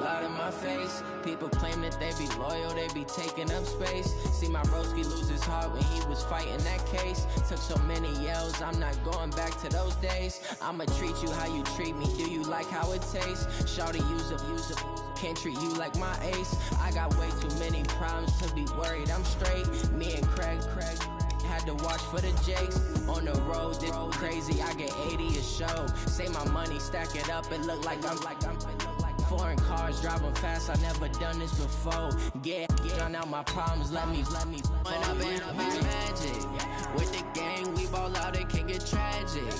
loud in my face. People claim that they be loyal, they be taking up space. See my broski lose his heart when he was fighting that case. Took so many yells, I'm not going back to those days. I'ma treat you how you treat me, do you like how it tastes? Shawty use up, can't treat you like my ace. I got way too many problems to be worried, I'm straight. Me and Craig had to watch for the Jakes. On the road, this crazy, I get 80 a show. Say my money, stack it up, it look like I'm foreign cars, driving fast, I never done this before. Get on out my problems, let me When up and up is magic. With the gang, we ball out, it can get tragic.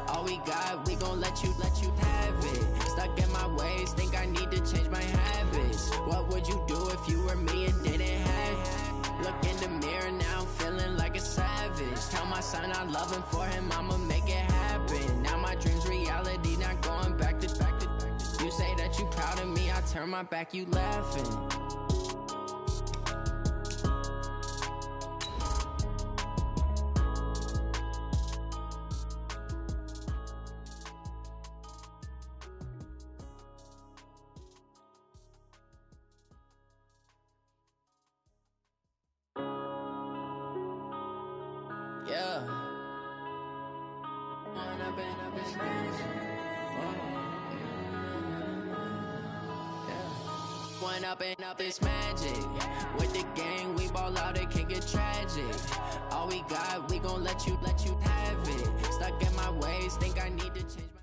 All we got, we gon' let you have it. Stuck in my ways, think I need to change my habits. What would you do if you were me and didn't have it? Look in the mirror now, I'm feeling like a savage. Tell my son I love him, for him I'ma make it happen. Now my dream's reality, not going back to. You say that you proud of me, I turn my back, you laughing. Yeah. When up and up is magic. With the gang, we ball out, it can get tragic. All we got, we gon' let you have it. Stuck in my ways, think I need to change my.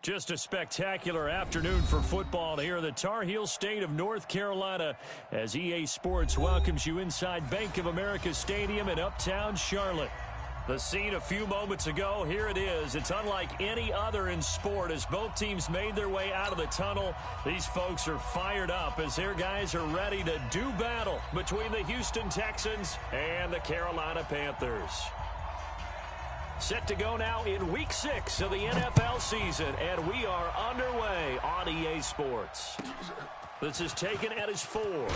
Just a spectacular afternoon for football here in the Tar Heel state of North Carolina as EA Sports welcomes you inside Bank of America Stadium in Uptown Charlotte. The scene a few moments ago, here it is. It's unlike any other in sport as both teams made their way out of the tunnel. These folks are fired up as their guys are ready to do battle between the Houston Texans and the Carolina Panthers. Set to go now in Week 6 of the NFL season, and we are underway on EA Sports. This is taken at his 4.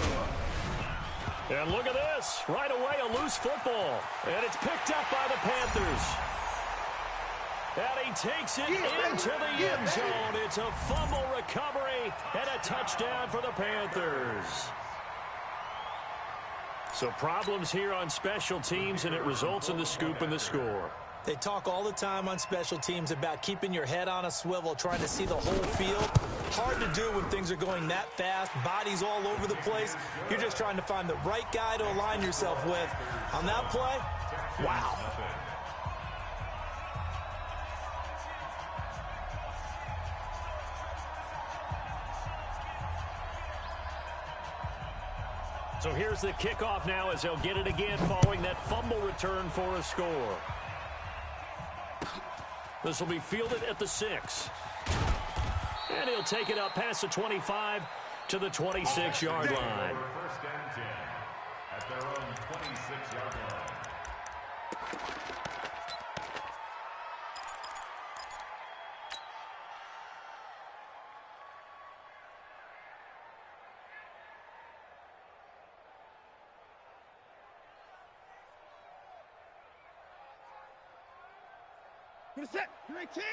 And look at this. Right away, a loose football. And it's picked up by the Panthers. And he takes it into the end zone. It's a fumble recovery and a touchdown for the Panthers. So problems here on special teams, and it results in the scoop and the score. They talk all the time on special teams about keeping your head on a swivel, trying to see the whole field. Hard to do when things are going that fast, bodies all over the place. You're just trying to find the right guy to align yourself with. On that play, wow. So here's the kickoff now as they'll get it again following that fumble return for a score. This will be fielded at the 6. And he'll take it up past the 25 to the 26-yard line. First and 10 at their own 26-yard line. You're set. You're 18.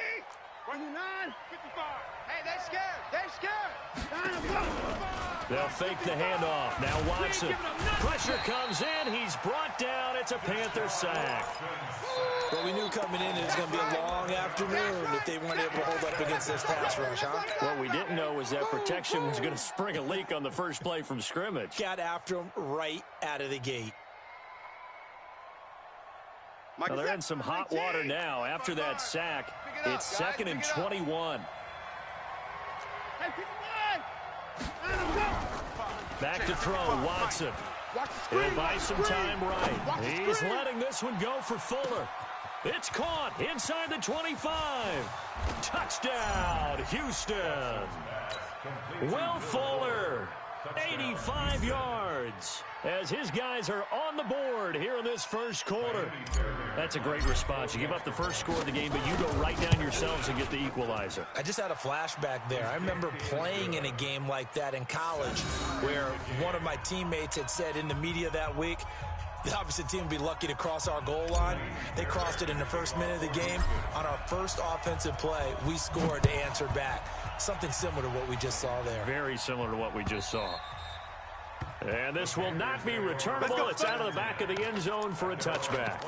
29. 55. Hey, they're scared. They're scared. They'll fake the handoff. Now Watson. Pressure comes in. He's brought down. It's a Panther sack. Well, we knew coming in it was going to be a long afternoon if they weren't able to hold up against this pass rush, huh? What we didn't know was that protection was going to spring a leak on the first play from scrimmage. Got after him right out of the gate. Well, they're in some hot water now after that sack. It's 2nd and 21. Back to throw, Watson. He'll buy some time right. He's letting this one go for Fuller. It's caught inside the 25. Touchdown, Houston. Will Fuller, 85 yards. As his guys are on the board here in this first quarter. That's a great response. You give up the first score of the game, but you go right down yourselves and get the equalizer. I just had a flashback there. I remember playing in a game like that in college where one of my teammates had said in the media that week, The opposite team will be lucky to cross our goal line. They crossed it in the first minute of the game. On our first offensive play, we scored to answer back. Something similar to what we just saw there. Very similar to what we just saw. And this will not be returnable. It's out of the back of the end zone for a touchback.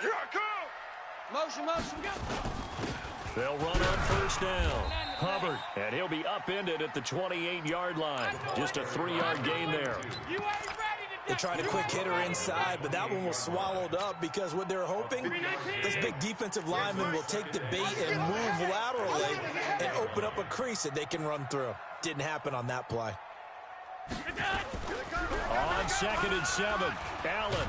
Here I come! Motion, go! They'll run on first down. Hubbard, and he'll be upended at the 28-yard line. Just a 3-yard gain there. They tried a quick hitter inside, but that one was swallowed up because what they're hoping, this big defensive lineman will take the bait and move laterally and open up a crease that they can run through. Didn't happen on that play. On 2nd and 7, Allen.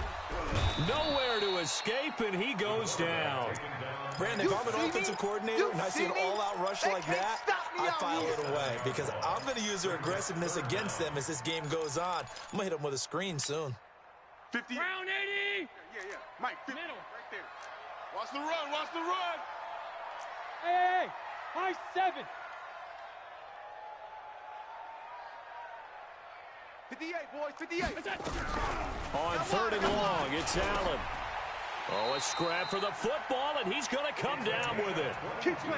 Nowhere to escape, and he goes down. Brandon, if I'm an offensive coordinator and I see an all-out rush like that, I file it away because I'm going to use their aggressiveness against them as this game goes on. I'm going to hit them with a screen soon. 50. Round 80. Yeah. Mike, 50. Middle. Right there. Watch the run. Hey. High 7. 58, boys, 58. On 3rd and long, it's Allen. Oh, a scrap for the football, and he's going to come down with it.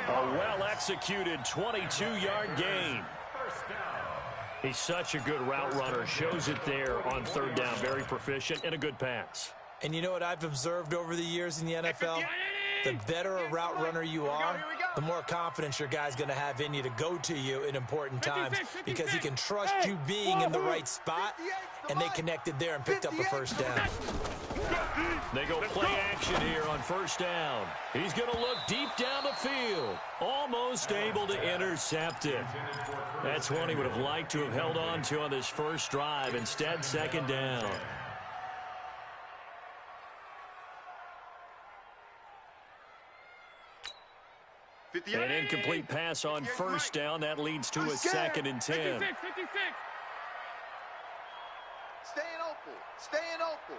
A well-executed 22-yard gain. He's such a good route runner. Shows it there on 3rd down. Very proficient and a good pass. And you know what I've observed over the years in the NFL? The better a route runner you are, the more confidence your guy's going to have in you to go to you in important times because he can trust you being in the right spot, and they connected there and picked up a first down. They go play action here on 1st down. He's going to look deep down the field, almost able to intercept it. That's one he would have liked to have held on to on this first drive. Instead, 2nd down. An incomplete pass on 1st down. That leads to a 2nd and 10. 56. Staying open.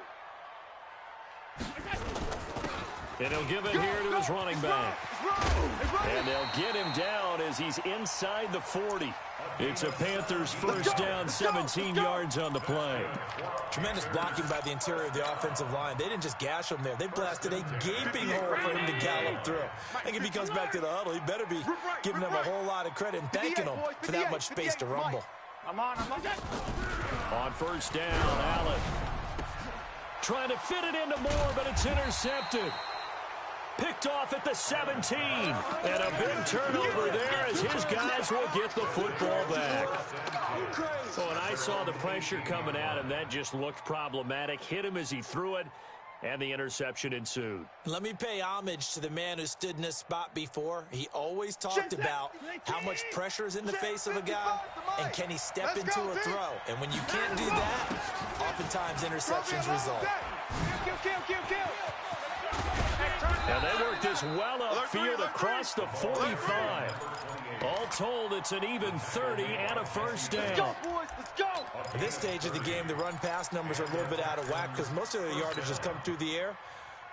And he'll give it here to his running back. And they'll get him down as he's inside the 40. It's a Panthers first down, 17 yards on the play. Tremendous blocking by the interior of the offensive line. They didn't just gash him there. They blasted a gaping hole for him to gallop through. I think if he comes back to the huddle, he better be giving them a whole lot of credit and thanking them for that much space to rumble. I'm on. On 1st down, Allen trying to fit it into Moore, but it's intercepted. Picked off at the 17. And a big turnover there as his guys will get the football back. Oh, and I saw the pressure coming at him. That just looked problematic. Hit him as he threw it, and the interception ensued. Let me pay homage to the man who stood in this spot before. He always talked about how much pressure is in the face of a guy, and can he step into a throw. And when you can't do that, oftentimes interceptions result. And they work this well upfield across the 45. All told, it's an even 30 and a first down. Let's go, boys. Let's go. At this stage of the game, the run-pass numbers are a little bit out of whack because most of the yardage has come through the air.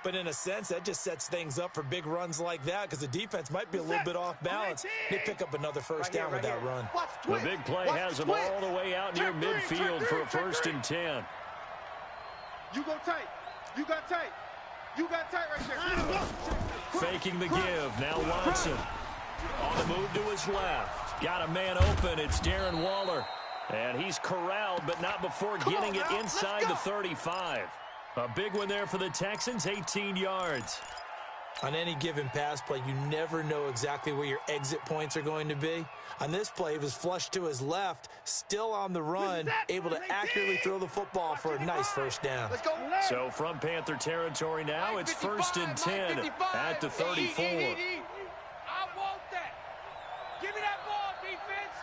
But in a sense, that just sets things up for big runs like that because the defense might be a little bit off balance. They pick up another first down with that run. The big play has them all the way out near midfield for a 1st and 10. You go tight. You got tight. You got tight right there. Faking the give. Now Watson on the move to his left. Got a man open. It's Darren Waller. And he's corralled, but not before getting it inside the 35. A big one there for the Texans, 18 yards. On any given pass play, you never know exactly where your exit points are going to be. On this play, he was flushed to his left, still on the run, able to accurately throw the football for a nice first down. So from Panther territory now, it's 1st and 10 at the 34. I want that. Give me that ball, defense.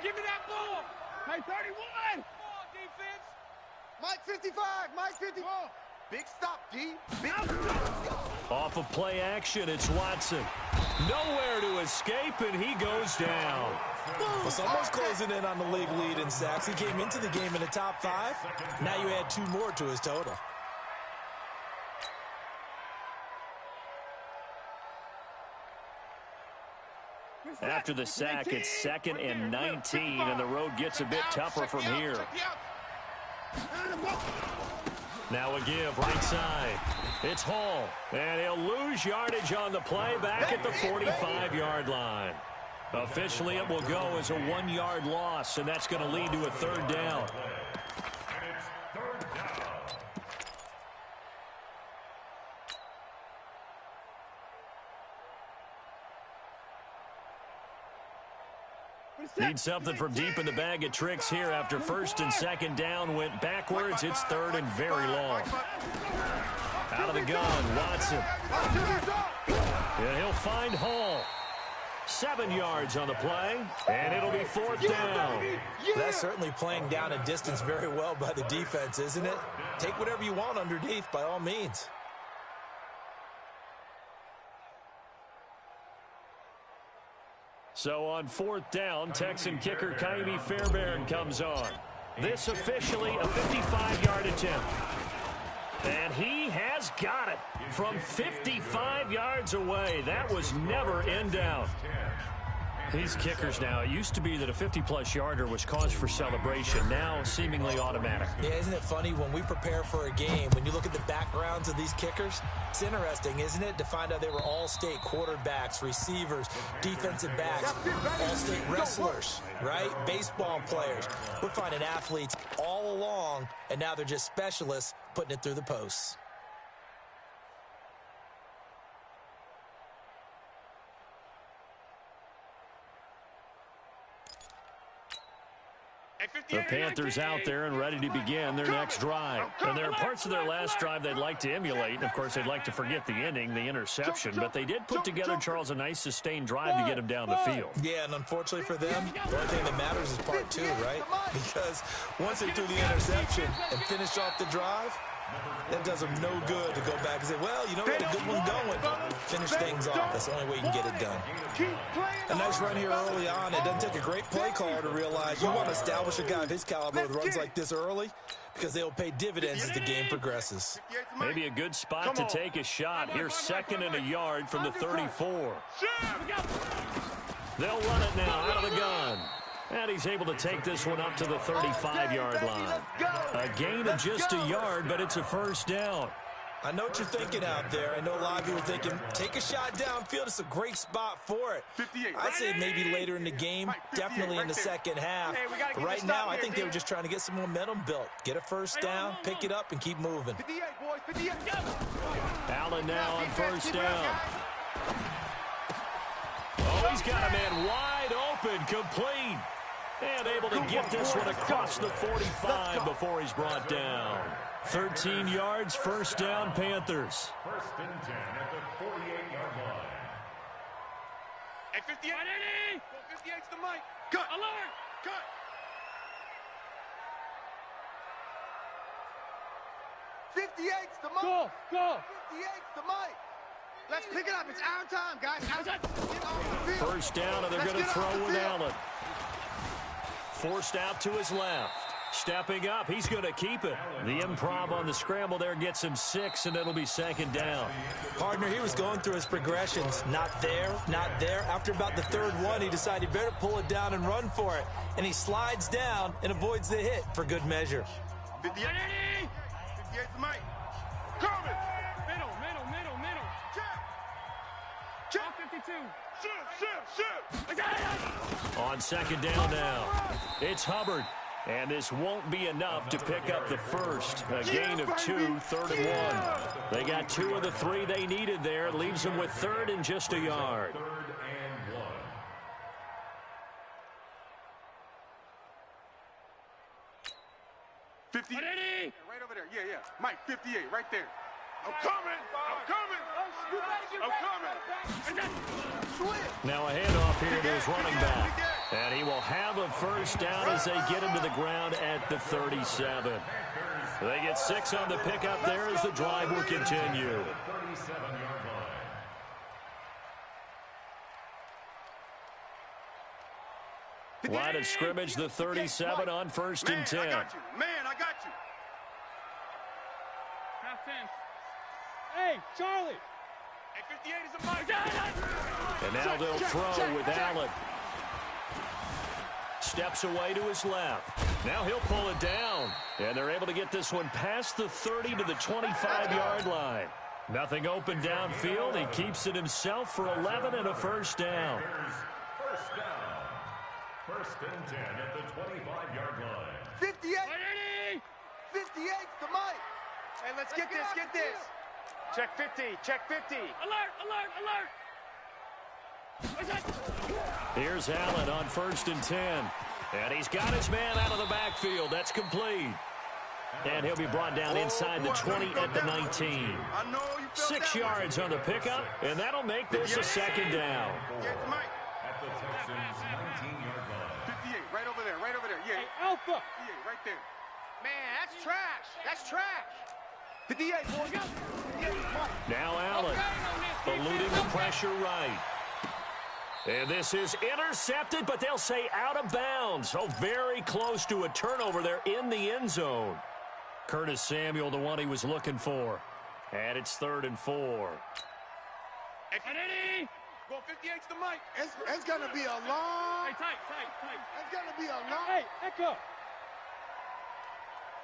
Give me that ball. Hey, 31. Ball, defense. Mike 55. Mike 54. Big stop, D. Big stop. Off of play action, it's Watson. Nowhere to escape, and he goes down. Well, someone's closing in on the league lead in sacks. He came into the game in the top 5. Now you add 2 more to his total. After the sack, it's 2nd and 19, and the road gets a bit tougher from here. Now a give right side. It's Hall, and he'll lose yardage on the play back at the 45-yard line. Officially, it will go as a 1-yard loss, and that's going to lead to a 3rd down. Need something from deep in the bag of tricks here after 1st and 2nd down went backwards. It's 3rd and very long. Out of the gun, Watson. And he'll find Hall. 7 yards on the play, and it'll be 4th down. That's certainly playing down a distance very well by the defense, isn't it? Take whatever you want underneath by all means. So on 4th down, Texan kicker Kaimi Fairbairn comes on. This officially a 55-yard attempt. And he has got it from 55 yards away. That was never in doubt. These kickers now, it used to be that a 50-plus yarder was cause for celebration. Now seemingly automatic. Yeah, isn't it funny when we prepare for a game, when you look at the backgrounds of these kickers, it's interesting, isn't it, to find out they were all-state quarterbacks, receivers, defensive backs, all-state wrestlers, right? Baseball players. We're finding athletes all along, and now they're just specialists putting it through the posts. The Panthers out there and ready to begin their next drive. And there are parts of their last drive they'd like to emulate. And, of course, they'd like to forget the ending, the interception. But they did put together, Charles, a nice sustained drive to get him down the field. Yeah, and unfortunately for them, the only thing that matters is part 2, right? Because once they threw the interception and finished off the drive, that does them no good to go back and say, well, you know, we had a good one going. Finish things off. That's the only way you can get it done. A nice run here early on. It doesn't take a great play caller to realize you want to establish a guy of his caliber with runs like this early because they'll pay dividends as the game progresses. Maybe a good spot to take a shot. Here's 2nd and a yard from the 34. They'll run it now out of the gun. And he's able to take this one up to the 35-yard line. A gain of just a yard, but it's a 1st down. I know what you're thinking out there. I know a lot of you are thinking, take a shot downfield. It's a great spot for it. I'd say maybe later in the game, definitely in the second half. But right now, I think they were just trying to get some momentum built. Get a 1st down, pick it up, and keep moving. Allen now on 1st down. Oh, he's got a man wide open, complete. And able to get this one across the 45 before he's brought down. 13 yards, 1st down, Panthers. 1st and 10 at the 48-yard line. Hey, 58. 58's the mic. Cut. Alert. Cut. 58's the mic. Go. 58's the mic. Let's pick it up. It's our time, guys. Get 1st down, and they're going to throw with Allen. Forced out to his left. Stepping up, he's going to keep it. The improv on the scramble there gets him 6, and it'll be 2nd down. Partner, he was going through his progressions. Not there, not there. After about the 3rd one, he decided he better pull it down and run for it. And he slides down and avoids the hit for good measure. 58's the mic. Coming. Middle. Check. 52. Shoot. On 2nd down now, it's Hubbard. And this won't be enough to pick up the 1st. A gain of 2, 3rd and 1. They got 2 of the 3 they needed there. It leaves them with 3rd and just a yard. 3rd and 1. 50. Right over there. Yeah. Mike, 58, right there. I'm coming. Now a handoff here to his running back. And he will have a 1st down as they get him to the ground at the 37. They get 6 on the pickup there as the drive will continue. 37-yard line. Line of scrimmage, the 37 on 1st and 10. I got you. Half 10. Hey, Charlie. Hey, 58 is a mic. And now they'll throw with Allen. Steps away to his left. Now he'll pull it down. And they're able to get this one past the 30 to the 25-yard line. Nothing open downfield. He keeps it himself for 11 and a first down. First down. First and 10 at the 25-yard line. 58. 58's the mic. Hey, let's get this, get this. Check 50, check 50. Alert, alert, alert. Here's Allen on first and 10. And he's got his man out of the backfield. That's complete. And he'll be brought down inside the 20 at the 19. 6 yards on the pickup, and that'll make this a second down. At the Texans' 19-yard line. 58, right over there, right over there. Yeah, hey, Alpha. 58, right there. Man, that's trash. That's trash. 58, boy. Now Allen, eluding the pressure right. And this is intercepted, but they'll say out of bounds. So very close to a turnover there in the end zone. Curtis Samuel, the one he was looking for. And it's 3rd and 4. Eddie! Go 58's the mic. It's going to be a long... Hey, tight. It's going to be a long... Hey, Echo.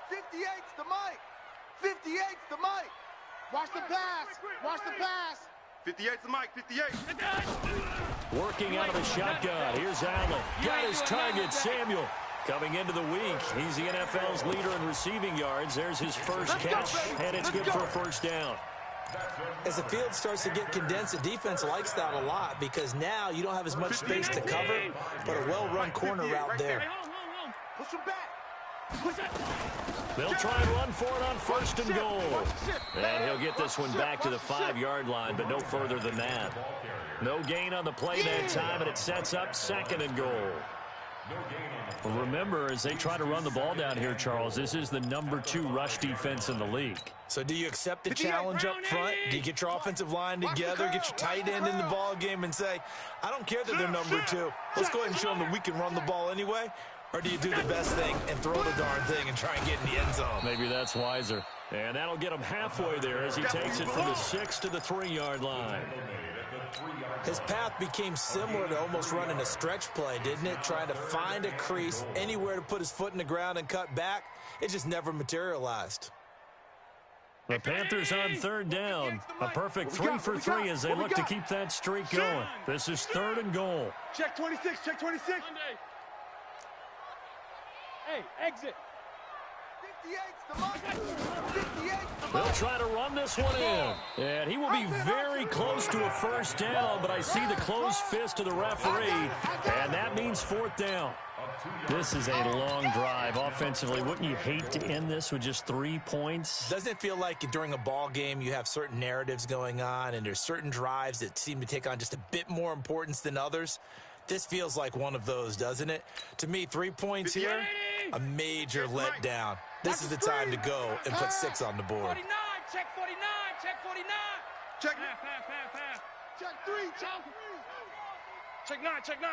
58's the mic. 58's the mic. Watch the pass. Watch the pass. 58's the mic. 58. Working out of the shotgun. Here's Allen. Got his target, Samuel. Coming into the week, he's the NFL's leader in receiving yards. There's his first catch, and it's good for a first down. As the field starts to get condensed, the defense likes that a lot because now you don't have as much space to cover, but a well-run corner route there. Push him back. They'll try and run for it on first and goal. And he'll get this one back to the 5-yard line, but no further than that. No gain on the play that time, and it sets up 2nd and goal. Well, remember, as they try to run the ball down here, Charles, this is the number 2 rush defense in the league. So do you accept the challenge up front? Do you get your offensive line together, get your tight end in the ball game and say, I don't care that they're number 2. Let's go ahead and show them that we can run the ball anyway? Or do you do the best thing and throw the darn thing and try and get in the end zone? Maybe that's wiser. And that'll get him halfway there as he takes it from the 6 to the 3-yard line. His path became similar to almost running a stretch play, didn't it? Trying to find a crease, anywhere to put his foot in the ground and cut back. It just never materialized. The Panthers on 3rd down. A perfect 3 for 3 as they look to keep that streak going. This is 3rd and goal. Check 26, check 26. Hey, exit. 58's the mic. 58's the mic. They'll try to run this one in. And he will be very close to a first down, but I see the closed fist of the referee, and that means 4th down. This is a long drive offensively. Wouldn't you hate to end this with just 3 points? Doesn't it feel like during a ball game you have certain narratives going on and there's certain drives that seem to take on just a bit more importance than others? This feels like one of those, doesn't it? To me, 3 points here, a major letdown. This is the time to go and put 6 on the board. 49, check 49, check 49. Check. Pass. Check 3, check 3. Check 9, check 9.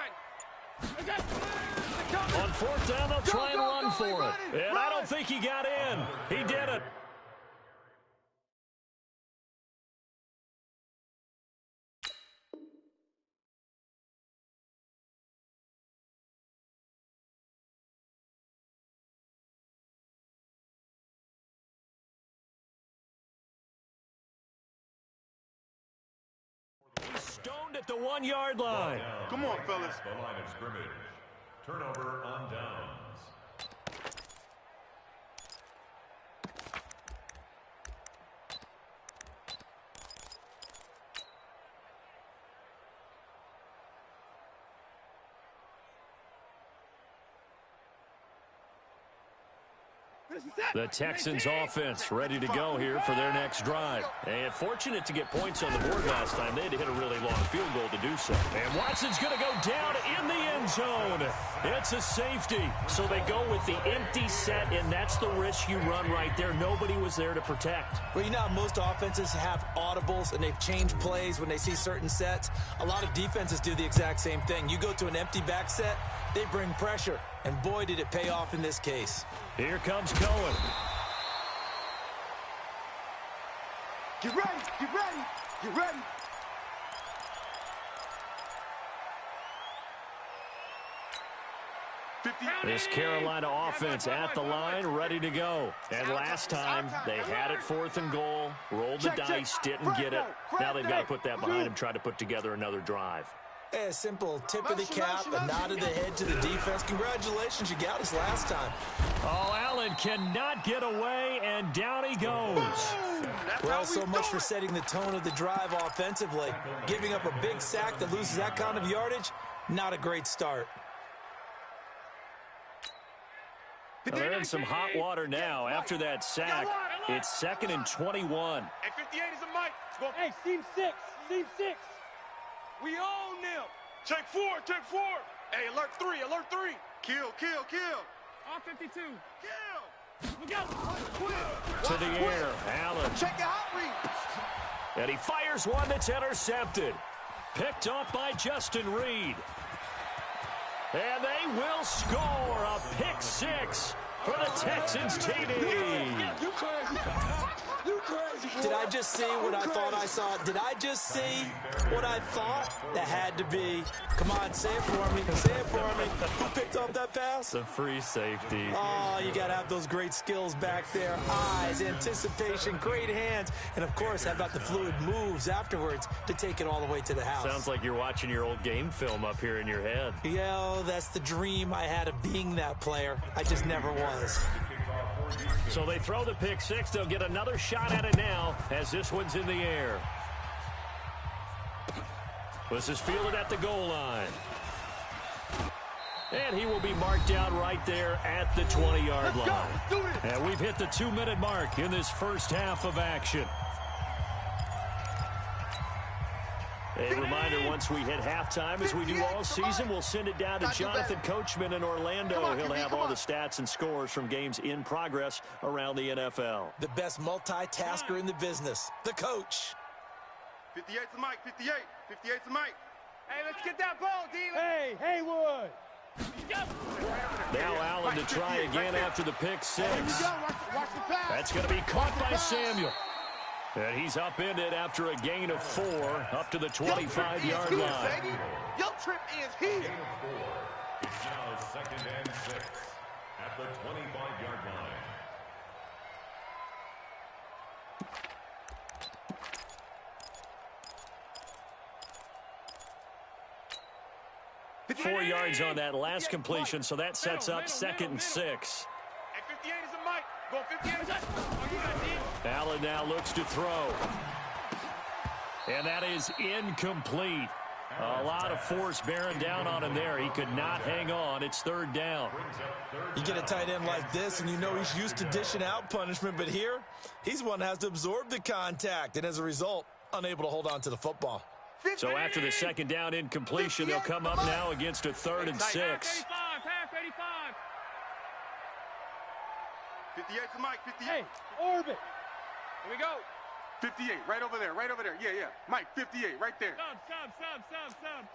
On 4th down, they'll try and run for it. And I don't think he got in. He did it. He's stoned at the 1-yard line. Come on, fellas. The line of scrimmage. Turnover on downs. The Texans offense ready to go here for their next drive. And fortunate to get points on the board last time. They had to hit a really long field goal to do so. And Watson's going to go down in the end zone. It's a safety. So they go with the empty set, and that's the risk you run right there. Nobody was there to protect. Well, you know how most offenses have audibles and they've changed plays when they see certain sets? A lot of defenses do the exact same thing. You go to an empty back set, they bring pressure. And boy, did it pay off in this case. Here comes Cohen. Get ready, get ready, get ready. This Carolina offense at the line, ready to go. And last time, they had it 4th and goal, rolled the dice, didn't get it. Now they've got to put that behind them, try to put together another drive. A simple tip of the cap, a nod of the head to the defense. Congratulations, you got us last time. Oh, Allen cannot get away, and down he goes. Well, so much for setting the tone of the drive offensively. Giving up a big sack that loses that kind of yardage, not a great start. Well, they're in some hot water now. After that sack, it's 2nd and 21. Hey, 58 is a mic. Hey, seam 6. Seam 6. We own them. Check 4. Check 4. Hey, alert 3. Alert 3. Kill. Kill. Kill. All 52. Kill. We got to the air. Allen. Check your hot read. And he fires one that's intercepted. Picked off by Justin Reed. And they will score a pick 6 for the Texans TD. You crazy. You crazy, boy. Did I just see what I thought I saw? Did I just see what I thought? That had to be. Come on, say it for me. Say it for me. Who picked up that pass? The free safety. Oh, you got to have those great skills back there. Eyes, anticipation, great hands. And, of course, how about the fluid moves afterwards to take it all the way to the house? Sounds like you're watching your old game film up here in your head. Yeah, that's the dream I had of being that player. I just never was. So they throw the pick 6. They'll get another shot at it now as this one's in the air. This is fielded at the goal line. And he will be marked down right there at the 20-yard line. And we've hit the 2-minute mark in this first half of action. A reminder, once we hit halftime, as we do all season, we'll send it down to Jonathan Coachman in Orlando. He'll have all the stats and scores from games in progress around the NFL. The best multitasker in the business, the coach. 58's the mic. 58. 58's the mic. Hey, let's get that ball, D. Hey, Haywood. Now Allen to try again after the pick 6. Watch the pass. That's going to be caught by Samuel. And he's upended after a gain of 4 up to the 25-yard line. Your trip is here. It's now 2nd and 6 at the 25-yard line. Four yards on that last completion, so that sets up 2nd and 6. Hey, 58 is a mic. Go 58. Allen now looks to throw. And that is incomplete. A lot of force bearing down on him there. He could not hang on. It's 3rd down. You get a tight end like this, and you know he's used to dishing out punishment, but here, he's one that has to absorb the contact, and as a result, unable to hold on to the football. So after the 2nd down incompletion, they'll come up now against a 3rd and 6. Half 85. 58's the mic. 58. Hey, orbit. Here we go. 58, right over there. Yeah. Mike, 58, right there. Sub.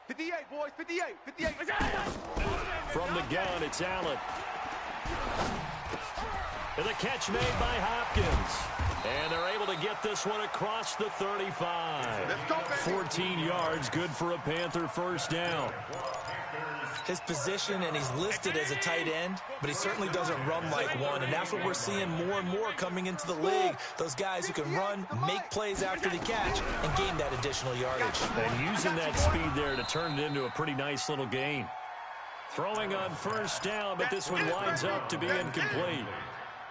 58, boys, 58. From the gun, it's Allen. And the catch made by Hopkins. And they're able to get this one across the 35. 14 yards, good for a Panther first down. His position, and he's listed as a tight end, but he certainly doesn't run like one, and that's what we're seeing more and more coming into the league. Those guys who can run, make plays after the catch, and gain that additional yardage. And using that speed there to turn it into a pretty nice little gain. Throwing on first down, but this one winds up to be incomplete.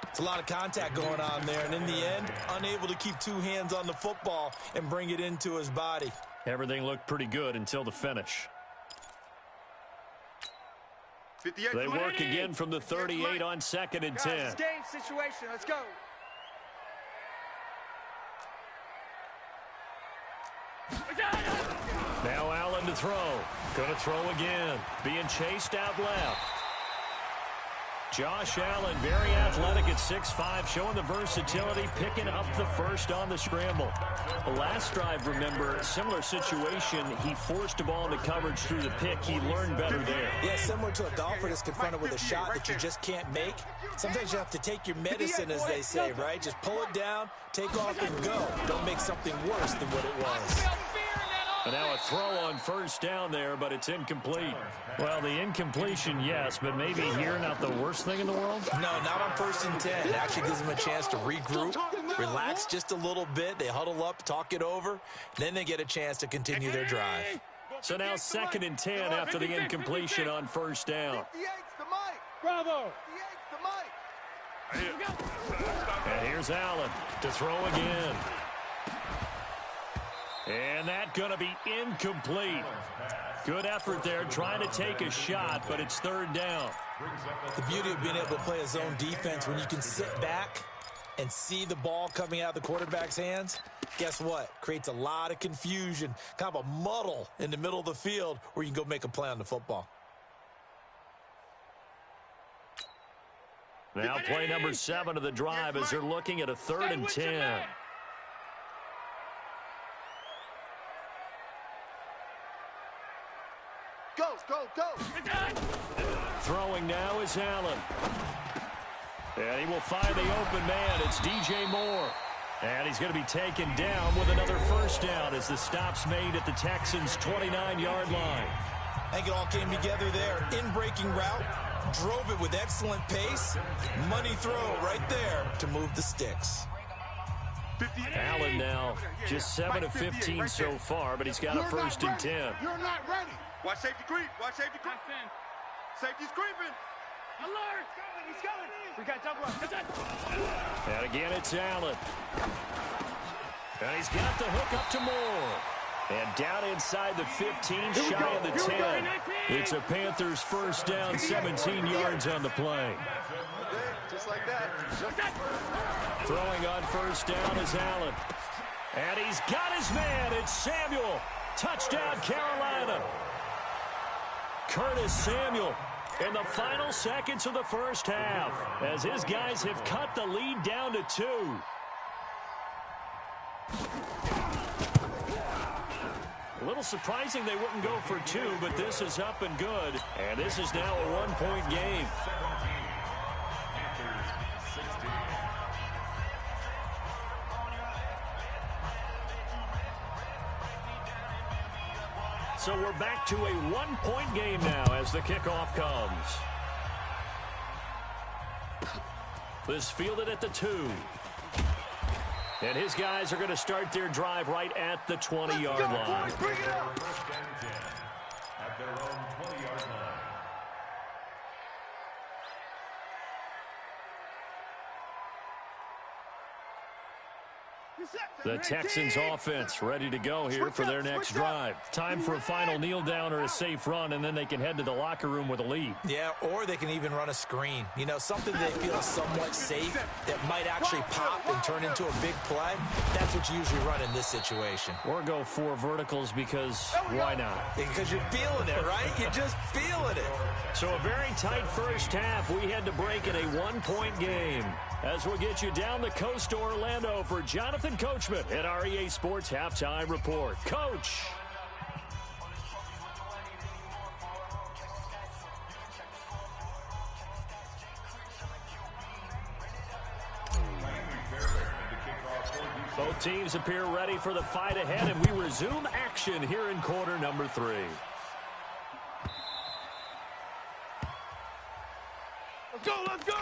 It's a lot of contact going on there, and in the end, unable to keep 2 hands on the football and bring it into his body. Everything looked pretty good until the finish. They work again from the 38 on 2nd and 10. Game situation, let's go. Now Allen to throw. Going to throw again. Being chased out left. Josh Allen, very athletic at 6'5", showing the versatility, picking up the first on the scramble. The last drive, remember, similar situation. He forced the ball into coverage through the pick. He learned better there. Yeah, similar to a golfer that's confronted with a shot that you just can't make. Sometimes you have to take your medicine, as they say, right? Just pull it down, take off, and go. Don't make something worse than what it was. And now a throw on first down there, but it's incomplete. Well, the incompletion, yes, but maybe here not the worst thing in the world? No, not on 1st and 10. It actually gives them a chance to regroup, relax just a little bit. They huddle up, talk it over. Then they get a chance to continue their drive. So now 2nd and 10 after the incompletion on first down. Bravo. And here's Allen to throw again. And that's going to be incomplete. Good effort there trying to take a shot, but it's 3rd down. The beauty of being able to play a zone defense when you can sit back and see the ball coming out of the quarterback's hands, guess what? Creates a lot of confusion, kind of a muddle in the middle of the field where you can go make a play on the football. Now play number 7 of the drive as they're looking at a 3rd and 10. Go. Throwing now is Allen. And he will find the open man. It's DJ Moore. And he's going to be taken down with another first down as the stop's made at the Texans' 29-yard line. I think it all came together there. In-breaking route, drove it with excellent pace. Money throw right there to move the sticks. Allen now just 7 of 15 so far, but he's got a 1st and 10. You're not ready. Watch safety creep. Safety's creeping. Alert. He's coming. We got double up. That's it. And again, it's Allen. And he's got the hook up to Moore. And down inside the 15, shy of the 10. It's a Panthers first down, 17 yards on the play. Just like that. Throwing on first down is Allen. And he's got his man. It's Samuel. Touchdown, Carolina. Curtis Samuel in the final seconds of the first half as his guys have cut the lead down to 2. A little surprising they wouldn't go for 2, but this is up and good. And this is now a 1-point game. So we're back to a 1-point game now as the kickoff comes. This fielded at the 2. And his guys are going to start their drive right at the 20-yard line. Bring it up. 1st and 10 at their own 20-yard line. The Texans offense ready to go here for their next drive. Time for a final kneel down or a safe run, and then they can head to the locker room with a lead. Yeah, or they can even run a screen. You know, something they feel somewhat safe that might actually pop and turn into a big play. That's what you usually run in this situation. Or go 4 verticals because why not? Because you're feeling it, right? You're just feeling it. So a very tight first half. We had to break in a 1-point game. As we'll get you down the coast to Orlando for Jonathan Coachman at our EA Sports Halftime Report. Coach. Both teams appear ready for the fight ahead, and we resume action here in quarter number 3. Let's go!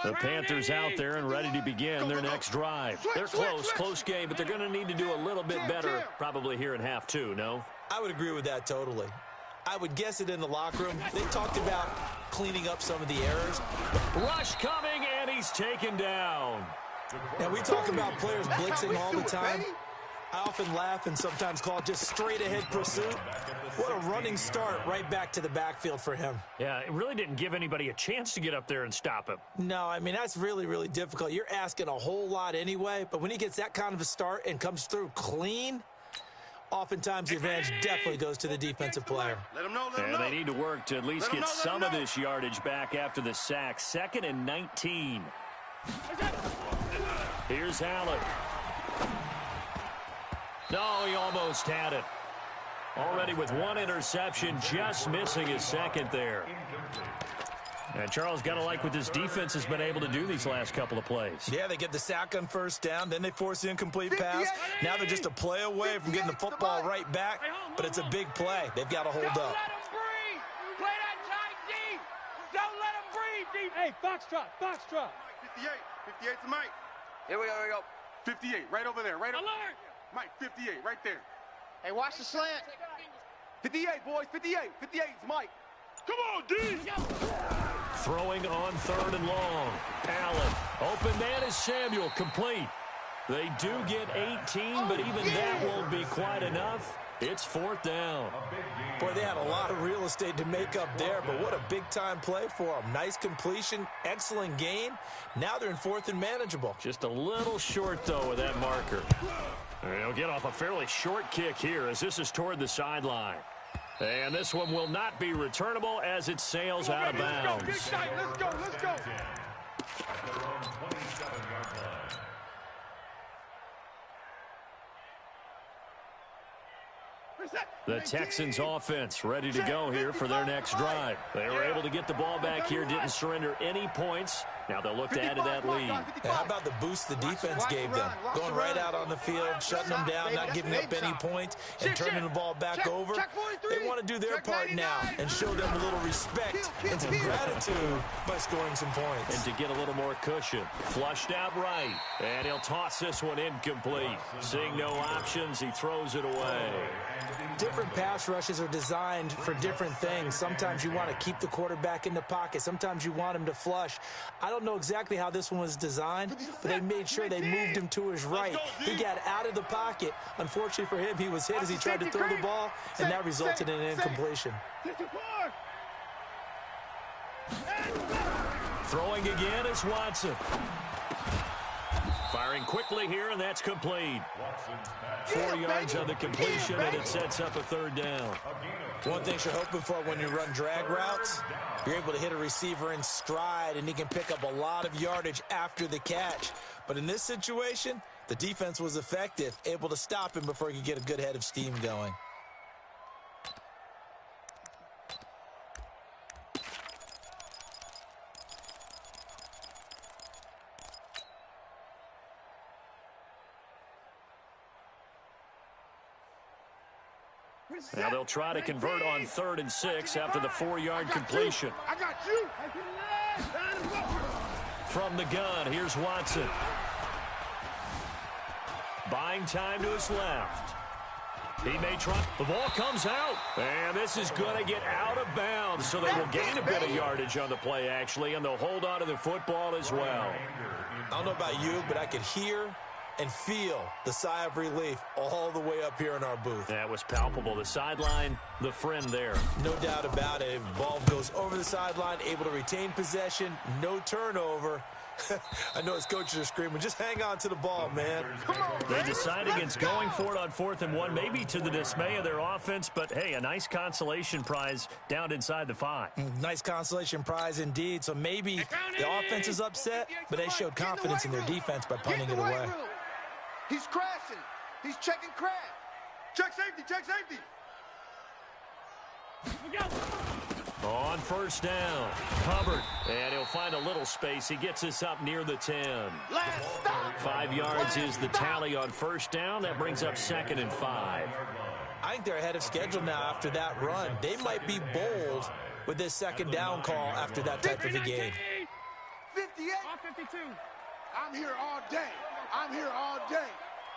The Panthers out there and ready to begin their next drive. They're close game, but they're going to need to do a little bit better probably here in half 2, no? I would agree with that totally. I would guess it in the locker room. They talked about cleaning up some of the errors. Rush coming, and he's taken down. And we talk about players blitzing all the time. I often laugh and sometimes call it just straight-ahead pursuit. What a running start right back to the backfield for him. Yeah, it really didn't give anybody a chance to get up there and stop him. No, I mean, that's really, really difficult. You're asking a whole lot anyway, but when he gets that kind of a start and comes through clean, oftentimes the advantage definitely goes to the defensive player. Let him know. And they need to work to at least get some of this yardage back after the sack. 2nd and 19. Here's Allen. No, he almost had it. Already with one interception, just missing his second there. And Charles, got to like what this defense has been able to do these last couple of plays. Yeah, they get the sack on first down, then they force the incomplete pass. Now they're just a play away from getting the football right back, but it's a big play. They've got to hold up. Don't let him breathe. Play that tight deep. Don't let him breathe. Hey, foxtrot, foxtrot. 58. 58's the Mike. Here we go. 58, right over there. Right alert. Mike, 58, right there. Hey, watch the slant. 58, boys. 58. 58's Mike. Come on, D. Throwing on 3rd and long. Allen. Open man is Samuel. Complete. They do get 18, but even that won't be quite enough. It's 4th down. Boy, they had a lot of real estate to make up there, but what a big-time play for them. Nice completion, excellent gain. Now they're in 4th and manageable. Just a little short, though, with that marker. They'll get off a fairly short kick here as this is toward the sideline. And this one will not be returnable as it sails out of bounds. Let's go. At their own 27-yard line. The Texans offense ready to go here for their next drive. They were able to get the ball back here, didn't surrender any points. Now they'll look to add to that lead. How about the boost the defense gave them? Going right out on the field, shutting them down, not giving up any points, and turning the ball back over. They want to do their part now and show them a little respect and some gratitude by scoring some points. And to get a little more cushion. Flushed out right. And he'll toss this one incomplete. Seeing no options, he throws it away. Different pass rushes are designed for different things. Sometimes you want to keep the quarterback in the pocket. Sometimes you want him to flush. I don't know exactly how this one was designed, but they made sure they moved him to his right. He got out of the pocket. Unfortunately for him, he was hit as he tried to throw the ball, and that resulted in an incompletion. Throwing again is Watson. Firing quickly here, and that's complete. 4 yards on the completion, and it sets up a 3rd down. One thing you're hoping for when you run drag routes, you're able to hit a receiver in stride, and he can pick up a lot of yardage after the catch. But in this situation, the defense was effective, able to stop him before he could get a good head of steam going. Now they'll try to convert on 3rd and 6 after the 4-yard completion. I got you. From the gun, here's Watson. Buying time to his left. He may try. The ball comes out. And this is going to get out of bounds, so they will gain a bit of yardage on the play, actually, and they'll hold on to the football as well. I don't know about you, but I could hear and feel the sigh of relief all the way up here in our booth. That was palpable. The sideline, the friend there. No doubt about it. Ball goes over the sideline, able to retain possession, no turnover. I know his coaches are screaming, just hang on to the ball, man. They decide against going for it on 4th and 1, maybe to the dismay of their offense, but hey, a nice consolation prize down inside the 5. Nice consolation prize indeed. So maybe the offense is upset, but they showed confidence in their defense by punting it away. He's crashing. He's checking crash. Check safety. Check safety. On 1st down, covered, and he'll find a little space. He gets us up near the 10. 5 yards is the tally on 1st down. That brings up 2nd and 5. I think they're ahead of schedule now after that run. They might be bold with this 2nd down call after that type of a game. 58. 52. I'm here all day.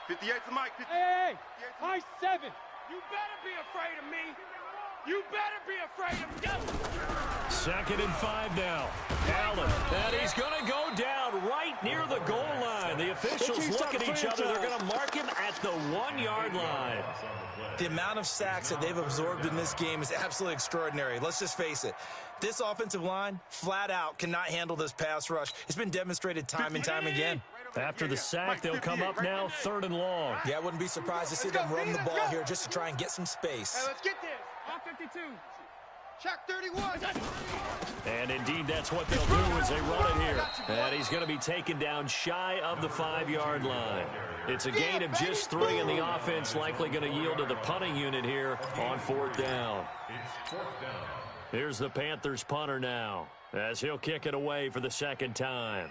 58's the Mike. Hey, high 7. You better be afraid of me. You better be afraid of me. 2nd and 5 now. Allen, and he's going to go down right near the goal line. The officials look at each other. They're going to mark him at the 1-yard line. The amount of sacks that they've absorbed in this game is absolutely extraordinary. Let's just face it. This offensive line, flat out, cannot handle this pass rush. It's been demonstrated time and time again. After the sack, they'll come up now 3rd and long. Yeah, I wouldn't be surprised to see them run the ball here just to try and get some space. Hey, let's get this. All 52. Check 31. And indeed, that's what they'll do as they run it here. And he's going to be taken down shy of the 5-yard line. It's a gain of just 3, and the offense likely going to yield to the punting unit here on 4th down. Here's the Panthers punter now, as he'll kick it away for the 2nd time.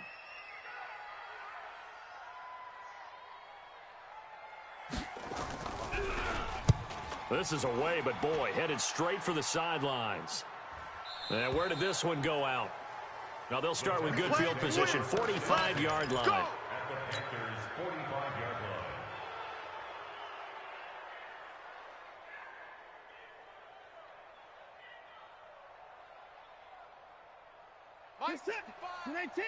This is away, but boy, headed straight for the sidelines. And where did this one go out? Now they'll start with good field position, 45-yard line. At the Panthers' 45-yard line. Mike, 19.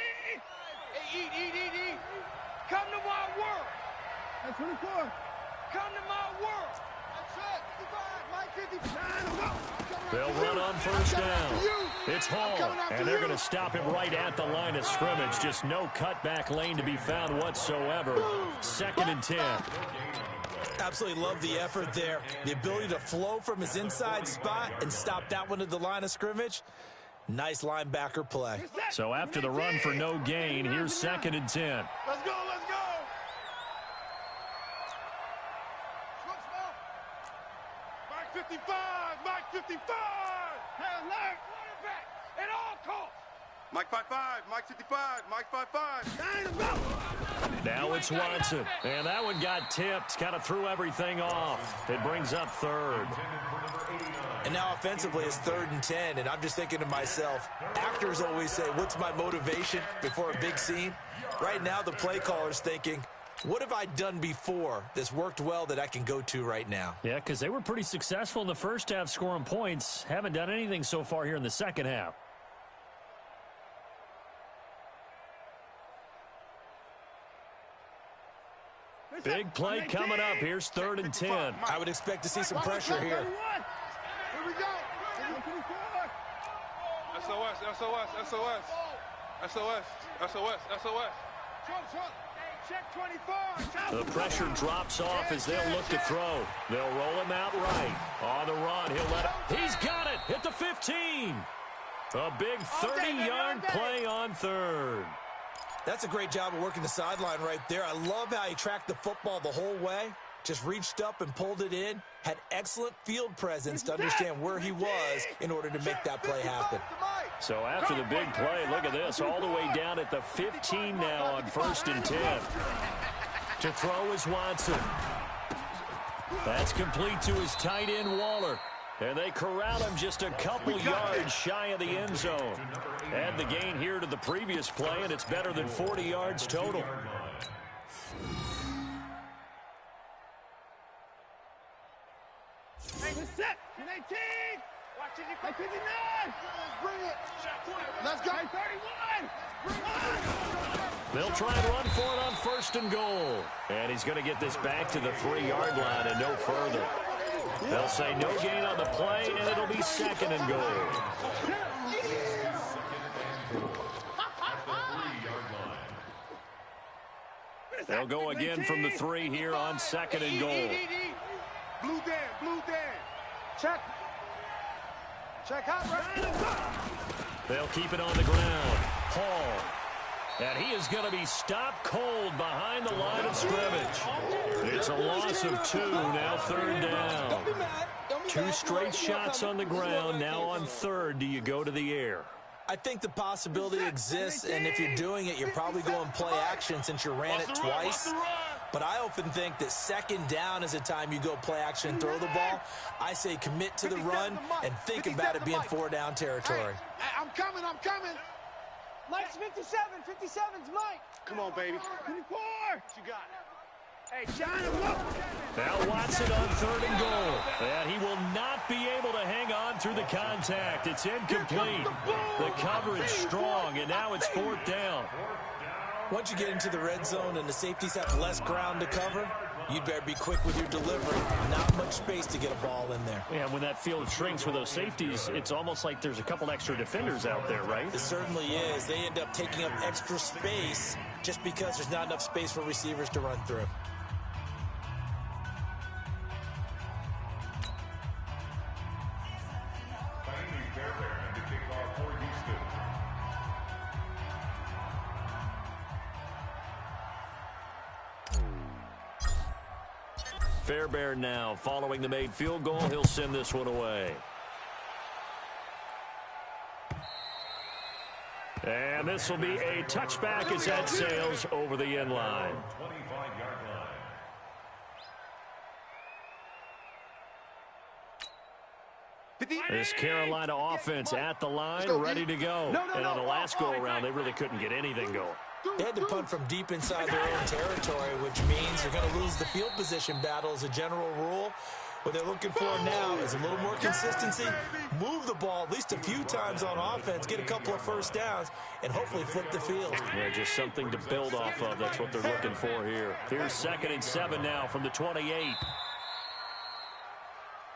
Hey, eat. Come to my world. That's 24. Come to my world. That's it. 55, Mike 55. They'll run on 1st down. It's Hall, and they're going to stop him right at the line of scrimmage. Just no cutback lane to be found whatsoever. 2nd and 10. Absolutely love the effort there. The ability to flow from his inside spot and stop that one at the line of scrimmage. Nice linebacker play. So after the run for no gain, here's 2nd and 10. Let's go. Mike 55. Hey, alert. Quarterback at all costs. Mike 55, Mike 55, Mike 55. Now it's Watson, and that one got tipped, kind of threw everything off. It brings up 3rd. And now offensively it's 3rd and 10, and I'm just thinking to myself, actors always say, what's my motivation before a big scene? Right now the play caller's thinking, what have I done before that's worked well that I can go to right now? Yeah, because they were pretty successful in the first half scoring points. Haven't done anything so far here in the second half. Big play coming up. Here's 3rd and 10. I would expect to see some pressure here. Here we go. SOS. Check 24. The pressure drops off as they'll look to throw. They'll roll him out right. On the run, he'll let it. He's got it. Hit the 15. A big 30-yard play on 3rd. That's a great job of working the sideline right there. I love how he tracked the football the whole way. Just reached up and pulled it in. Had excellent field presence to understand where he was in order to make that play happen. So after the big play, look at this. All the way down at the 15 now on 1st and 10. To throw is Watson. That's complete to his tight end, Waller. And they corral him just a couple yards shy of the end zone. Add the gain here to the previous play, and it's better than 40 yards total. Hey, we're set. 19. Watch it. 59. Bring it. Let's go. 31. They'll try and run for it on 1st and goal. And he's going to get this back to the 3-yard line and no further. They'll say no gain on the play, and it'll be 2nd and goal. They'll go again from the 3 here on 2nd and goal. Blue Dan. Check out right. They'll keep it on the ground. Hall. And he is going to be stopped cold behind the line of scrimmage. It's a loss of 2, now 3rd down. 2 straight shots on the ground. Now on 3rd, do you go to the air? I think the possibility exists, and if you're doing it, you're probably going play action since you ran it twice. But I often think that 2nd down is a time you go play action and throw the ball. I say commit to the run and think about it being 4-down territory. I'm coming. Mike's 57. 57's Mike. Come on, baby. 24. You got it. Hey, John, look. Now Watson on 3rd and goal. And he will not be able to hang on through the contact. It's incomplete. The coverage strong, and now it's 4th down. Once you get into the red zone and the safeties have less ground to cover, you'd better be quick with your delivery. Not much space to get a ball in there. Yeah, when that field shrinks with those safeties, it's almost like there's a couple extra defenders out there, right? It certainly is. They end up taking up extra space just because there's not enough space for receivers to run through. Fairbairn now following the made field goal. He'll send this one away. And this will be a touchback as that sails over the end line. 25-yard line. This Carolina offense at the line, ready to go. And on the last go-around, they really couldn't get anything going. They had to punt from deep inside their own territory, which means you're going to lose the field position battle as a general rule. What they're looking for now is a little more consistency, move the ball at least a few times on offense, get a couple of first downs, and hopefully flip the field. Yeah, just something to build off of. That's what they're looking for here. Here's 2nd and 7 now from the 28.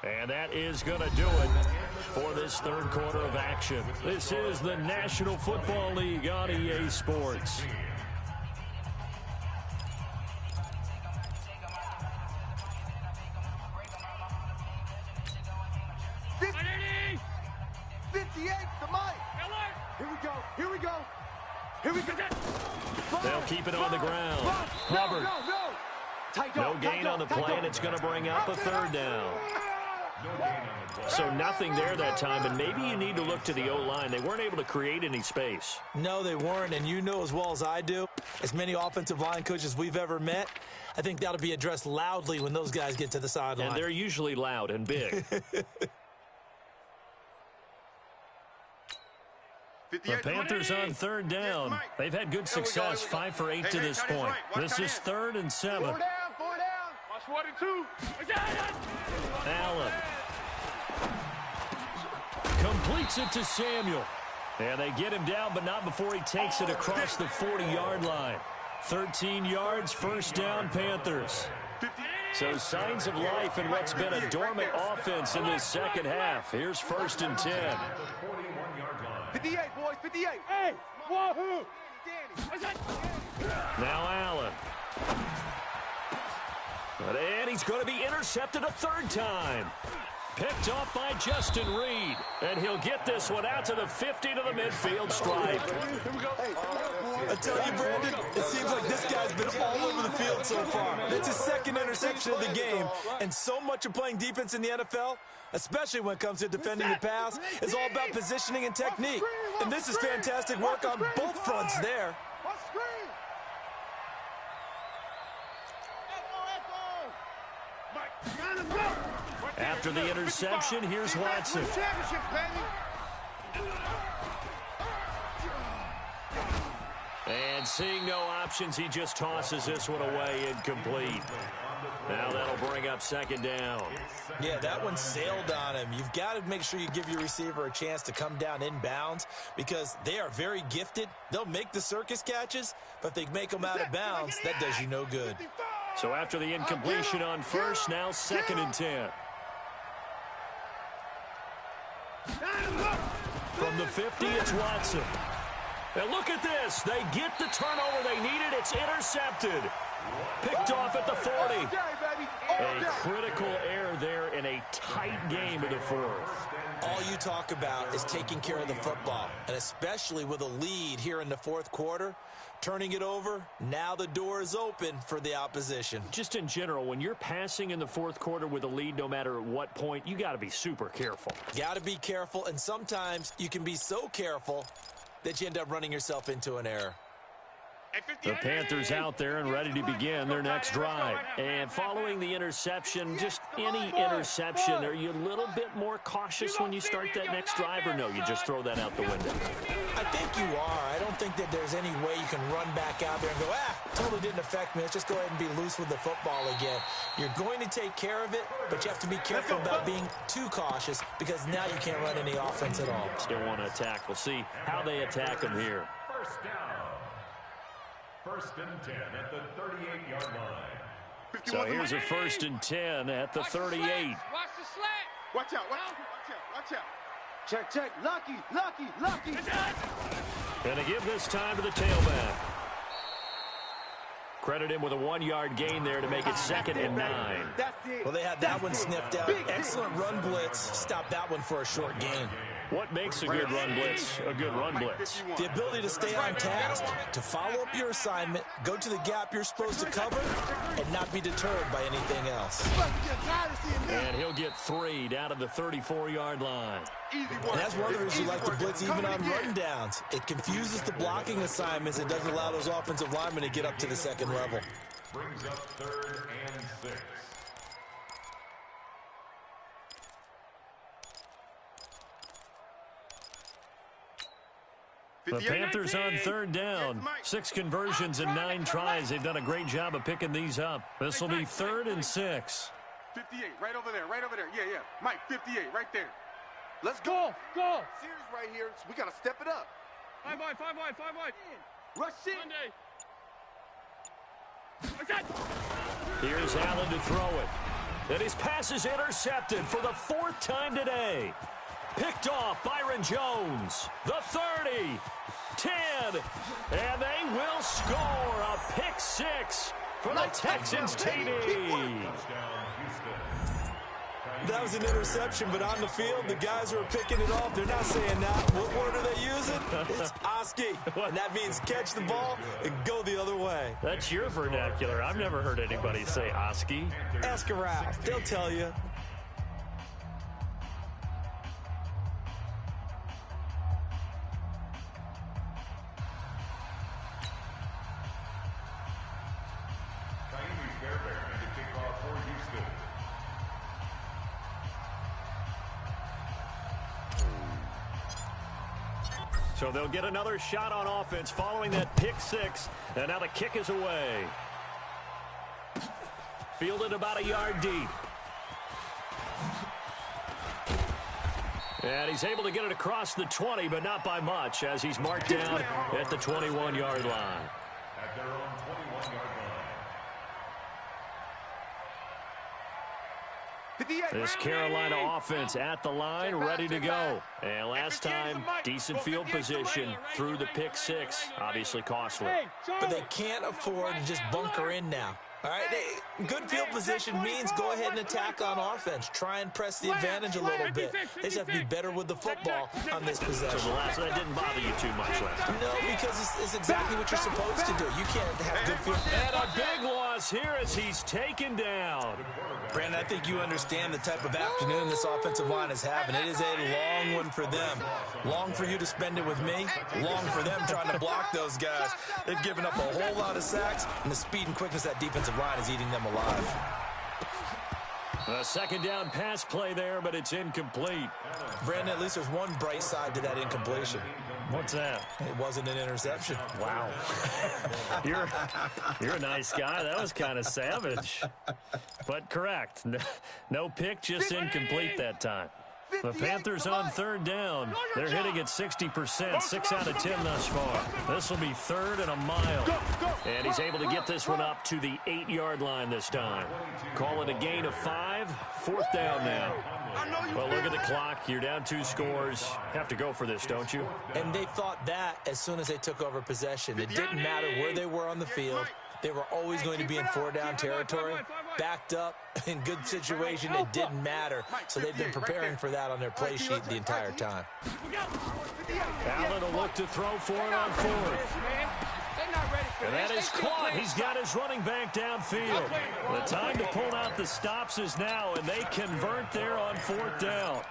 And that is going to do it for this third quarter of action. This is the National Football League on EA Sports. They'll keep it on the ground. Hubbard. No gain on the play, and it's going to bring up a 3rd down. So nothing there that time, and maybe you need to look to the O-line. They weren't able to create any space. No, they weren't, and you know as well as I do, as many offensive line coaches we've ever met, I think that'll be addressed loudly when those guys get to the sideline. And they're usually loud and big. The Panthers on 3rd down. They've had good success, 5 for 8 to this point. This is 3rd and 7. 4 down. Watch 1 and 2. Allen completes it to Samuel. And they get him down, but not before he takes it across the 40-yard line. 13 yards, 1st down, Panthers. So signs of life in what's been a dormant offense in this second half. Here's 1st and 10. 58, boys, 58. Hey, wahoo! Now Allen. And he's going to be intercepted a 3rd time. Picked off by Justin Reed. And he'll get this one out to the 50 to the midfield stripe. I tell you, Brandon, it seems like this guy's been all over the field so far. That's his 2nd interception of the game. And so much of playing defense in the NFL, especially when it comes to defending the pass, is all about positioning and technique. And this is fantastic work on both fronts there. After the interception, here's Watson. And seeing no options, he just tosses this one away, incomplete. Now that'll bring up 2nd down. Yeah, that one sailed on him. You've got to make sure you give your receiver a chance to come down inbounds because they are very gifted. They'll make the circus catches, but if they make them out of bounds, that does you no good. So after the incompletion on 1st, now 2nd and 10. From the 50, it's Watson. And look at this. They get the turnover they needed. It's intercepted. Picked off at the 40. A critical error there in a tight game in the 4th. All you talk about is taking care of the football, and especially with a lead here in the 4th quarter, turning it over, now the door is open for the opposition. Just in general, when you're passing in the 4th quarter with a lead, no matter at what point, you got to be super careful. Got to be careful, and sometimes you can be so careful that you end up running yourself into an error. The Panthers out there and ready to begin their next drive. And following the interception, just any interception, are you a little bit more cautious when you start that next drive, or no, you just throw that out the window? I think you are. I don't think that there's any way you can run back out there and go, totally didn't affect me. Let's just go ahead and be loose with the football again. You're going to take care of it, but you have to be careful about being too cautious because now you can't run any offense at all. Still want to attack. We'll see how they attack them here. 1st down. 1st and 10 at the 38-yard line. So here's a 1st and 10 at the 38. Watch the slant. Watch out. Check. Lucky. Gonna give this time to the tailback. Credit him with a 1-yard gain there to make it 2nd and 9. Well, they had that one sniffed out. Excellent run blitz. Stop that one for a short gain. What makes a good run blitz a good run blitz? The ability to stay on task, to follow up your assignment, go to the gap you're supposed to cover, and not be deterred by anything else. And he'll get 3 down to the 34-yard line. And that's one of the reasons you like to blitz even on run downs. It confuses the blocking assignments. It doesn't allow those offensive linemen to get up to the second level. Brings up 3rd and 6. The Panthers on 3rd down. 6 conversions and 9 tries. They've done a great job of picking these up. This will be 3rd and 6. 58, right over there, right over there. Yeah, yeah. Mike, 58, right there. Let's go. Go. Series right here, so we got to step it up. 5 wide. Rush it. Here's Allen to throw it. And his pass is intercepted for the 4th time today. Picked off Byron Jones. The 30, 10, and they will score a pick 6 for the Texans TD. That was an interception, but on the field, the guys who are picking it off, they're not saying that. What word are they using? It's Oski, and that means catch the ball and go the other way. That's your vernacular. I've never heard anybody say Oski. Ask around. They'll tell you. So they'll get another shot on offense following that pick 6. And now the kick is away. Fielded about a yard deep. And he's able to get it across the 20, but not by much, as he's marked down at the 21-yard line. At their own 21-yard line. This Carolina offense at the line, ready to go. And last time, decent field position through the pick 6. Obviously costly. But they can't afford to just bunker in now. All right, good field position means go ahead and attack on offense. Try and press the advantage a little bit. They just have to be better with the football on this possession. So that didn't bother you too much last time. No, because it's exactly what you're supposed to do. You can't have good field. And a big loss here as he's taken down. Brandon, I think you understand the type of afternoon this offensive line is having. It is a long one for them. Long for you to spend it with me. Long for them trying to block those guys. They've given up a whole lot of sacks, and the speed and quickness that defensive line is eating them alive. A 2nd down pass play there, but it's incomplete. Brandon, at least there's one bright side to that incompletion. What's that? It wasn't an interception. Wow. You're a nice guy. That was kind of savage. But correct. No pick, just incomplete that time. The Panthers on 3rd down. They're hitting at 60%, 6 out of 10 thus far. This will be 3rd and a mile. And he's able to get this one up to the 8-yard line this time. Call it a gain of 5. 4th down now. Well, look at the clock. You're down 2 scores. Have to go for this, don't you? And they thought that as soon as they took over possession. It didn't matter where they were on the field. They were always going to be in 4-down territory. Backed up, in good situation, it didn't matter. So they've been preparing for that on their play sheet the entire time. Allen will look to throw for it on 4th. And that is caught. He's got his running back downfield. The time to pull out the stops is now, and they convert there on 4th down.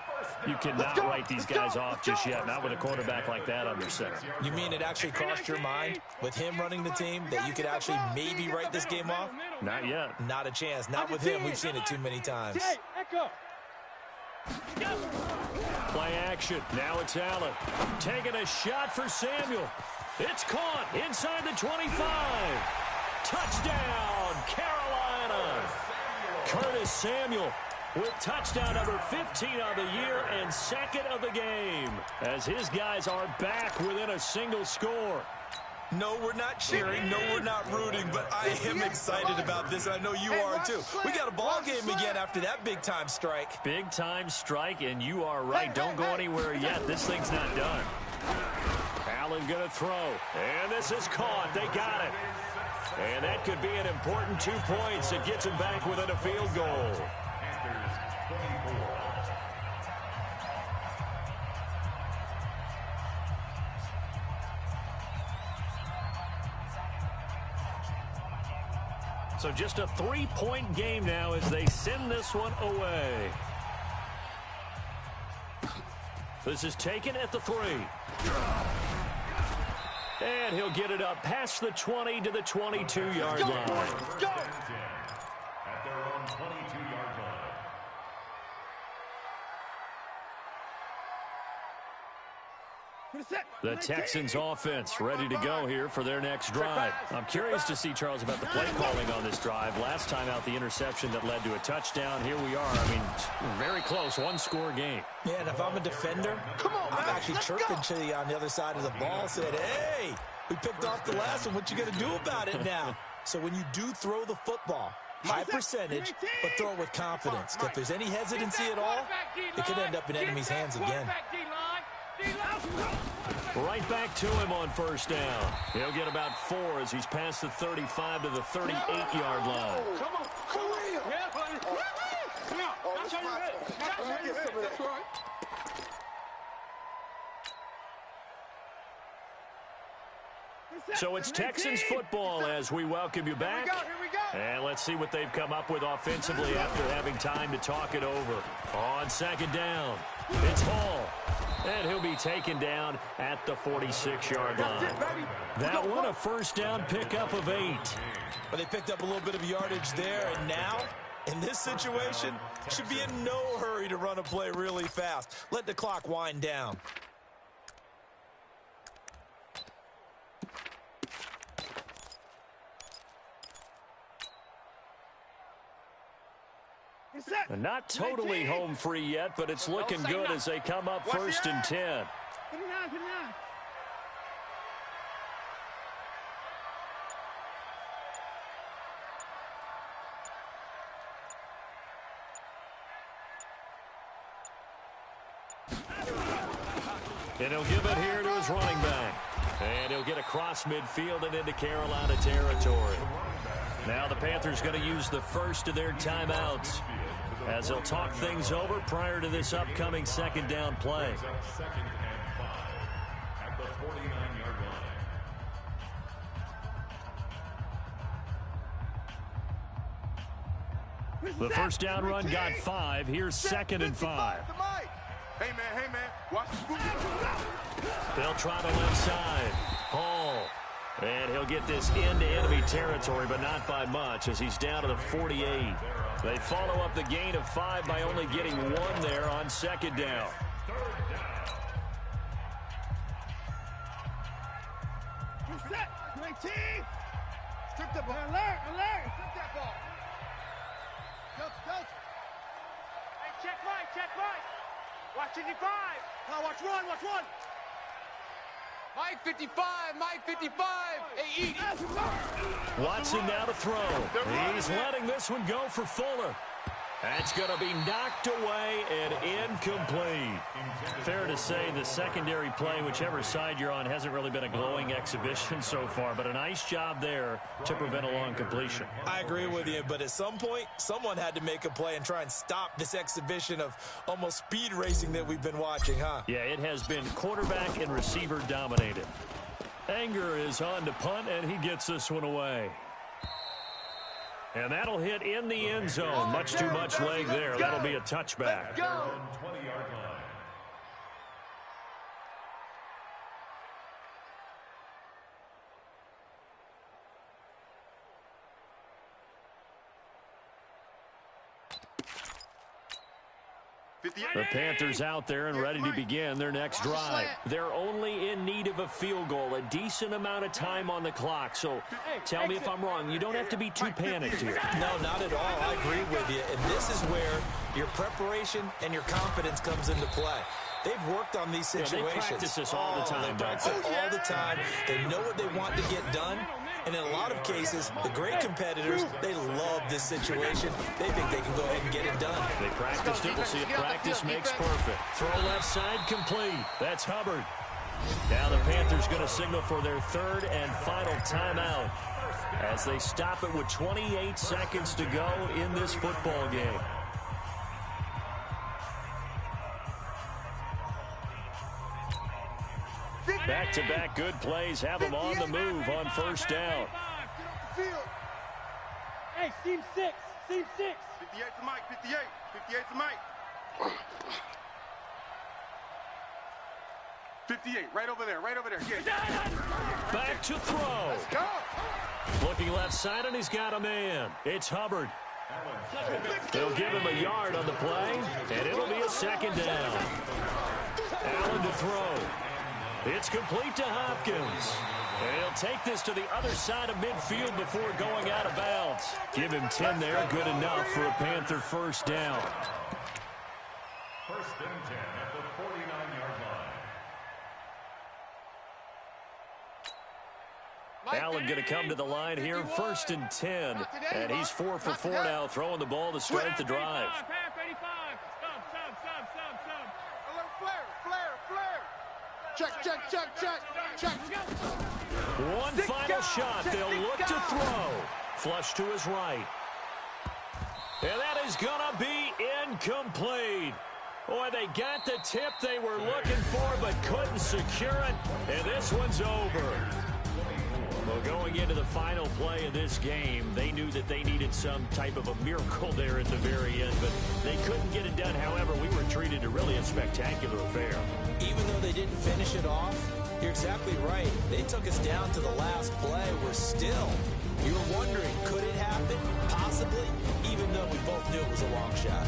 You cannot write these guys off just yet, not with a quarterback like that under center. You mean it actually crossed your mind with him running the team that you could actually maybe write this game off? Not yet. Not a chance. Not with him. We've seen it too many times. Play action. Now it's Allen. Taking a shot for Samuel. It's caught inside the 25. Touchdown, Carolina. Curtis Samuel with touchdown number 15 on the year and 2nd of the game, as his guys are back within a single score. No, we're not cheering. No, we're not rooting, but I am excited about this, and I know you are too. We got a ball game again after that big-time strike. Big-time strike, and you are right. Don't go anywhere yet. This thing's not done. Allen going to throw, and this is caught. They got it. And that could be an important 2 points. It gets him back within a field goal. So just a 3-point game now as they send this one away. This is taken at the 3. And he'll get it up past the 20 to the 22-yard line. Go! At their own 22-yard line. The Texans offense ready to go here for their next drive. I'm curious to see, Charles, about the play calling on this drive. Last time out, the interception that led to a touchdown. Here we are. I mean, very close, one-score game. Yeah, and if I'm a defender, I'm actually chirping to you on the other side of the ball, saying, hey, we picked off the last one. What you going to do about it now? So when you do throw the football, high percentage, but throw it with confidence. If there's any hesitancy at all, it could end up in enemy's hands again. Right back to him on first down. He'll get about 4 as he's past the 35 to the 38-yard line. Come on. So it's Texans football as we welcome you back. Here we go. And let's see what they've come up with offensively after having time to talk it over. On second down, it's Hall. And he'll be taken down at the 46-yard line. That one a first down pickup of 8. But they picked up a little bit of yardage there, and now, in this situation, should be in no hurry to run a play really fast. Let the clock wind down. Not totally home free yet, but it's looking good as they come up first and 10. And he'll give it here to his running back. And he'll get across midfield and into Carolina territory. Now the Panthers going to use the first of their timeouts as they'll talk things over prior to this upcoming second down play. Second and 5 at the 49-yard line. The first down run got 5. Here's second and 5. Hey, man. Watch the They'll try the left side. Hall. And he'll get this into enemy territory, but not by much as he's down to the 48. They follow up the gain of 5 by only getting 1 there on second down. Strip the ball. Alert. Strip that ball. Coach. Hey, check right. Watch 55. Now watch one. Mike 55. Hey, eat. Watson now to throw. He's letting this one go for Fuller. That's going to be knocked away and incomplete. Fair to say the secondary play, whichever side you're on, hasn't really been a glowing exhibition so far, but a nice job there to prevent a long completion. I agree with you, but at some point, someone had to make a play and try and stop this exhibition of almost speed racing that we've been watching, huh? Yeah, it has been quarterback and receiver dominated. Anger is on to punt, and he gets this one away. And that'll hit in the end zone. Much too much leg there. That'll be a touchback. 20-yard line. The Panthers out there and ready to begin their next drive. They're only in need of a field goal, a decent amount of time on the clock. So tell me if I'm wrong. You don't have to be too panicked here. No, not at all. I agree with you. And this is where your preparation and your confidence comes into play. They've worked on these situations. Yeah, they practice this all the time. They practice it all the time. They know what they want to get done. And in a lot of cases, the great competitors, they love this situation. They think they can go ahead and get it done. They practiced it. We'll see if practice makes perfect. Throw left side complete. That's Hubbard. Now the Panthers going to signal for their third and final timeout as they stop it with 28 seconds to go in this football game. Back-to-back good plays have them on the move on first down. Hey, seam 6. Seam 6. 58 to Mike. 58. 58 to Mike. 58. Right over there. Right over there. Yeah. Back to throw. Let's go. Looking left side, and he's got a man. It's Hubbard. They'll give him a yard on the play, and it'll be a second down. Allen to throw. It's complete to Hopkins. And he'll take this to the other side of midfield before going out of bounds. Give him 10 there, good enough for a Panther first down. First and 10 at the 49-yard line. Allen going to come to the line here, first and 10. And he's 4 for 4 now, throwing the ball to start the drive. Check. One final shot. They'll look to throw. Flush to his right. And that is going to be incomplete. Boy, they got the tip they were looking for but couldn't secure it. And this one's over. Well, going into the final play of this game, they knew that they needed some type of a miracle there at the very end, but they couldn't get it done. However, we were treated to really a spectacular affair. Even though they didn't finish it off, you're exactly right. They took us down to the last play. You were wondering, could it happen? Possibly, even though we both knew it was a long shot.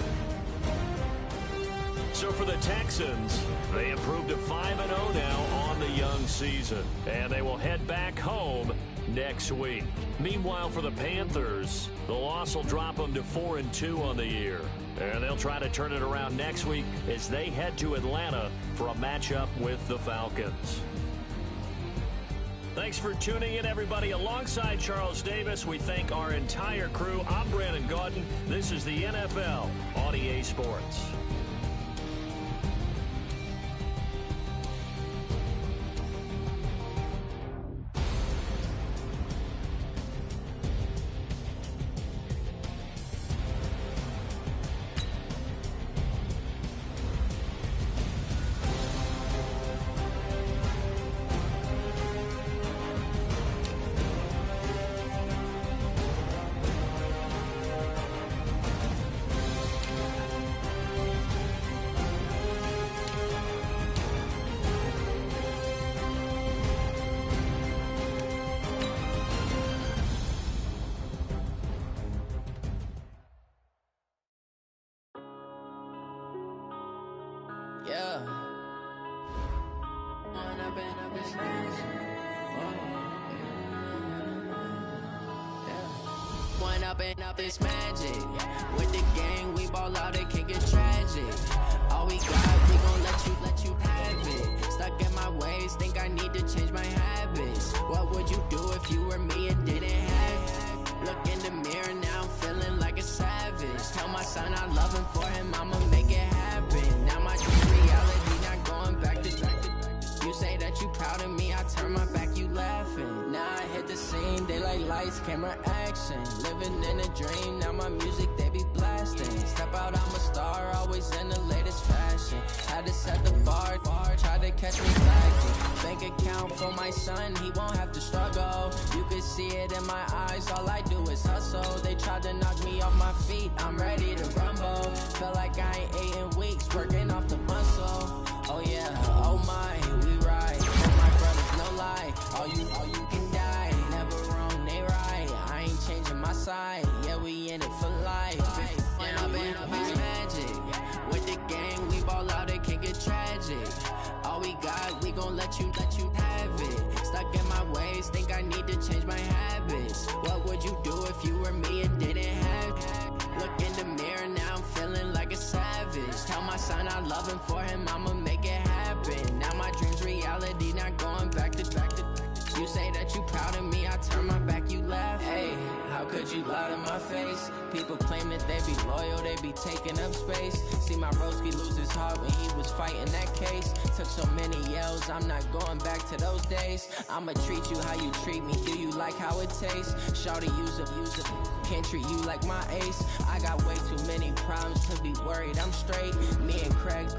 So for the Texans, they improved to 5-0 now on the young season. And they will head back home next week. Meanwhile, for the Panthers, the loss will drop them to 4-2 on the year. And they'll try to turn it around next week as they head to Atlanta for a matchup with the Falcons. Thanks for tuning in, everybody. Alongside Charles Davis, we thank our entire crew. I'm Brandon Gaudin. This is the NFL on EA Sports. Yeah. One up and up this magic. With the gang, we ball out, it can get tragic. All we got, we gon' let you have it. Stuck in my ways, think I need to change my habits. What would you do if you were me and didn't have it? Look in the mirror now, I'm feeling like a savage. Tell my son I love him, for him I'ma make it happen. Now my dream reality, not going back to You say that you proud of me, I turn my back, you laughing. Now I hit the scene, they like lights, camera, action. Living in a dream, now my music, they be blasting. Step out, I'm a star, always in the latest fashion. Had to set the bar, try to catch me lacking. Bank account for my son, he won't have to struggle. You can see it in my eyes, all I do is hustle. They tried to knock me off my feet, I'm ready to rumble. Felt like I ain't ate in weeks, working off the muscle. Oh yeah, oh my, we ride. Oh my brothers, no lie. All you can die. Never wrong, they right. I ain't changing my side. Yeah, we in it for life. When up in up is magic. With the gang, we ball out, it can get tragic. All we got, we gon' let you have it. Stuck in my ways, think I need to change my habits. What would you do if you were me and didn't have it? Look in the mirror, now I'm feeling like a savage. Tell my son I love him, for him I'ma make it happen. Now my dream's reality, not going back to You say that you proud of me, I turn my back, you laugh. Hey, how could you lie to my face? People claim that they be loyal, they be taking up space. See my broski lose his heart when he was fighting that case. Took so many yells, I'm not going back to those days. I'ma treat you how you treat me, do you like how it tastes? Shawty, use up, can't treat you like my ace. I got way too many problems to be worried, I'm straight. Me and Craig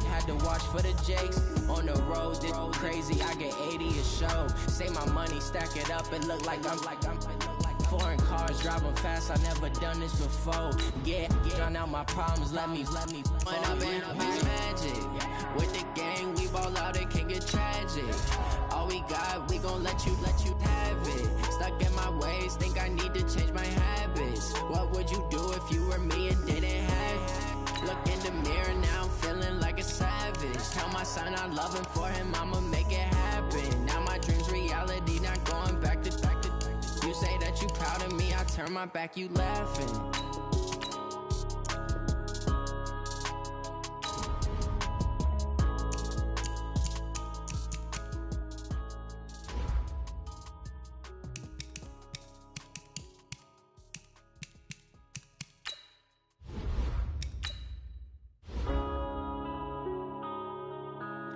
had to watch for the Jakes. On the road, it's crazy, I get 80 a show. Say my money, stack it up, and look like I'm foreign car. cars, driving fast, I never done this before. Drown out my problems, let me. When I've been up is magic. With the gang, we ball out, it can get tragic. All we got, we gon' let you have it. Stuck in my ways, think I need to change my habits. What would you do if you were me and didn't have it? Look in the mirror, now I'm feeling like a savage. Tell my son I love him, for him I'ma make it happen. Now my dream's reality, not going back to. You say that you proud of me, I turn my back, you laughing.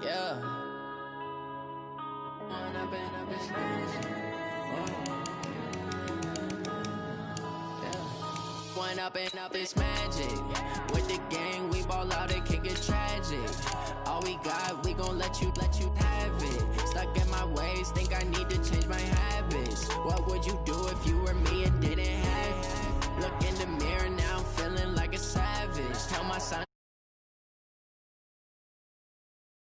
Yeah. One up and up is magic. With the gang, we ball out, it can get tragic. All we got, we gon' let you have it. Stuck in my ways, think I need to